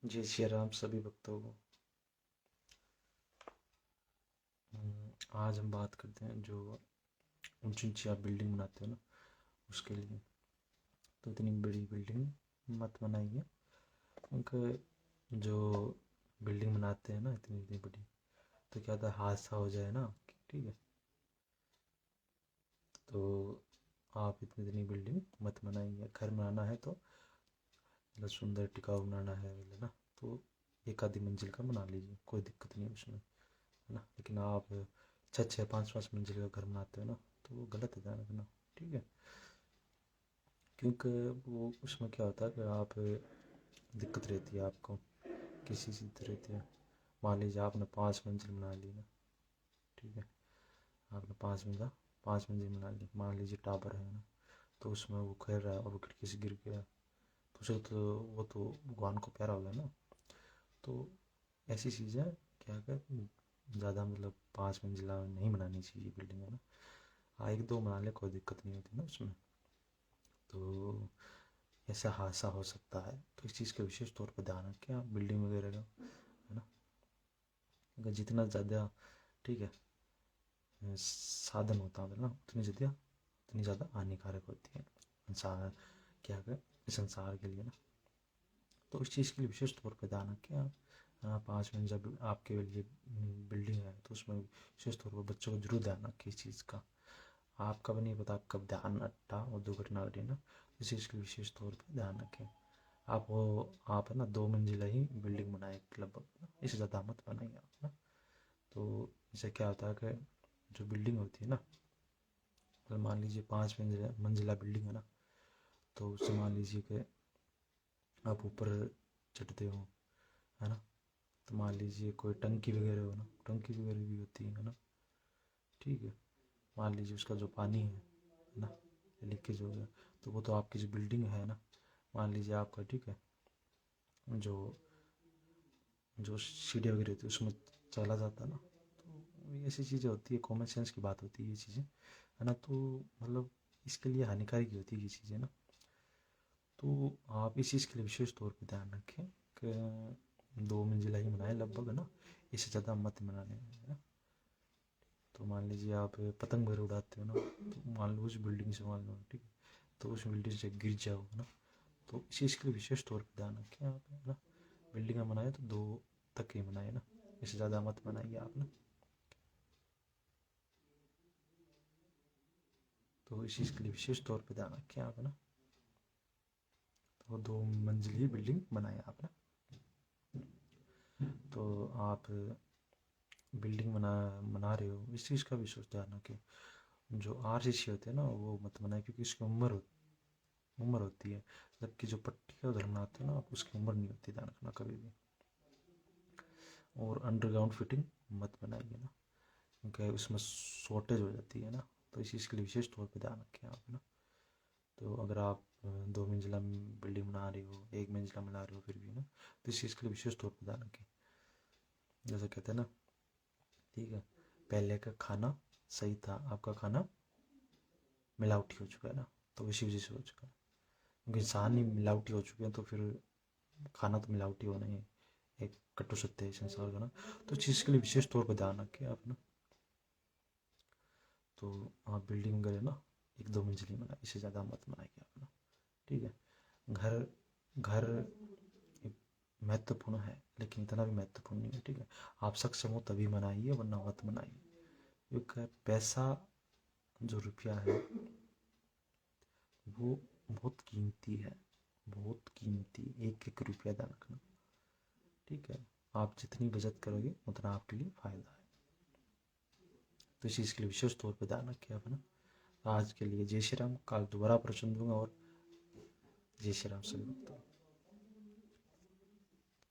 जय श्री राम सभी भक्तों को। आज हम बात करते हैं जो ऊंची ऊंची आप बिल्डिंग बनाते हो ना, उसके लिए। तो इतनी बड़ी बिल्डिंग मत बनाइए, क्योंकि जो बिल्डिंग बनाते हैं ना इतनी इतनी बड़ी, तो क्या होता है हादसा हो जाए ना, ठीक है। तो आप इतनी इतनी बिल्डिंग मत बनाइए। घर बनाना है तो मतलब सुंदर टिकाऊ बनाना है मतलब ना, तो एक आधी मंजिल का बना लीजिए, कोई दिक्कत नहीं है उसमें, है ना। लेकिन आप छः छः पाँच पाँच मंजिल का घर बनाते हो ना, तो वो गलत है, ध्यान रखना, ठीक है। क्योंकि वो उसमें क्या होता है कि आप दिक्कत रहती है आपको, किसी चीज़ की रहती है। मान लीजिए आपने 5 मंजिल बना ली ना, ठीक है। आपने 5 मंजिल बना ली, मान लीजिए टावर है ना, तो उसमें वो खेल रहा है और वो खिड़की से गिर गया, तो उसे तो वो तो भगवान को प्यारा होगा ना। तो ऐसी चीज़ें क्या कर ज़्यादा मतलब 5 मंजिला नहीं बनानी चाहिए बिल्डिंग, है ना। हाँ, एक दो बना ले, कोई दिक्कत नहीं होती ना उसमें। तो ऐसा हादसा हो सकता है, तो इस चीज़ का विशेष तौर पर ध्यान रखें आप बिल्डिंग वगैरह का, है ना। अगर जितना ज़्यादा, ठीक है, साधन होता है ना, उतनी ज़्यादा हानिकारक होती है संसार, क्या कर संसार के लिए ना। तो इस चीज़ के लिए विशेष तौर पर ध्यान रखें आप। 5 मंजिल आपके लिए बिल्डिंग है, तो उसमें विशेष तौर पर बच्चों को जरूर ध्यान रखें इस चीज़ का। आपका भी नहीं पता कब ध्यान अट्टा और दुर्घटना घटे ना, इस चीज़ के विशेष तौर पर ध्यान रखें। आप है ना 2 मंजिला ही बिल्डिंग बनाए लगभग, इससे ज़्यादा मत बनाइए आप ना। तो इससे क्या होता है कि जो बिल्डिंग होती है ना, अगर मान लीजिए 5 मंजिला बिल्डिंग है ना, तो उससे मान लीजिए कि आप ऊपर चढ़ते हो, है ना। तो मान लीजिए कोई टंकी वगैरह हो ना, टंकी वगैरह भी होती है ना, ठीक है। मान लीजिए उसका जो पानी है ना, लीकेज हो गया, तो वो तो आपकी जो बिल्डिंग है ना, मान लीजिए आपका, ठीक है, जो जो सीढ़ियाँ वगैरह होती है उसमें चला जाता है ना। तो ये ऐसी चीज़ें होती है, कॉमन सेंस की बात होती है ये चीज़ें, है ना। तो मतलब इसके लिए हानिकारक ही होती है ये चीज़ें ना। तो आप इस चीज़ के लिए विशेष तौर पर ध्यान रखें कि 2 मंजिला ही बनाए लगभग, है ना, इससे ज़्यादा मत बनाने, है ना। तो मान लीजिए आप पतंग वगैरह उड़ाते हो ना, तो मान लो उस बिल्डिंग से, मान लो, ठीक है, तो उस बिल्डिंग से गिर जाओ, है ना। तो इस चीज़ के लिए विशेष तौर पर ध्यान रखें आप, है ना। बिल्डिंग में बनाए तो 2 तक ही बनाए ना, इससे ज़्यादा मत बनाइए आप ना। तो इस चीज़ के लिए विशेष तौर पर ध्यान रखें आप, है ना। तो 2 मंजिली बिल्डिंग बनाए आप ना। तो आप बिल्डिंग बना रहे हो, इस चीज़ का विशेष ध्यान रखें। जो आरसीसी होते हैं ना, वो मत बनाए, क्योंकि इसकी उम्र होती है, जबकि जो पट्टी का उधर बनाते हैं ना आप, उसकी उम्र नहीं होती, ध्यान रखना कभी भी। और अंडरग्राउंड फिटिंग मत बनाइए ना, क्योंकि उसमें शॉर्टेज हो जाती है ना। तो इस चीज़ के लिए विशेष तौर पर ध्यान रखें आप ना। तो अगर आप 2 मंजिला बिल्डिंग बना रहे हो, 1 मंजिला बना रहे हो फिर भी ना, तो इस चीज़ के लिए विशेष तौर पर ध्यान रखें। जैसे कहते हैं ना, ठीक है, पहले का खाना सही था, आपका खाना मिलावटी हो चुका है ना, तो इसी वजह से हो चुका है, क्योंकि इंसान ही मिलावटी हो चुके हैं, तो फिर खाना तो मिलावटी होना ही है, एक कटु सत्य है संसार का ना। तो इस चीज़ के लिए विशेष तौर पर ध्यान रखें आप ना। तो आप बिल्डिंग वगैरह ना 1-2 मंजिली बनाए, इससे ज़्यादा मत बनाइए आप ना, ठीक है। घर घर एक महत्वपूर्ण है, लेकिन इतना भी महत्वपूर्ण नहीं है, ठीक है। आप सक्षम हो तभी बनाइए, वरना मत बनाइए, क्योंकि पैसा, जो रुपया है, वो बहुत कीमती है, बहुत कीमती, एक एक रुपया ध्यान रखना, ठीक है। आप जितनी बचत करोगे उतना आपके लिए फ़ायदा है। तो इस चीज़ के लिए विशेष तौर पर ध्यान रखिए आप, है ना। आज के लिए जय श्री राम। कल दोबारा प्रश्न दूंगा, और जय श्री राम सभी भक्तों।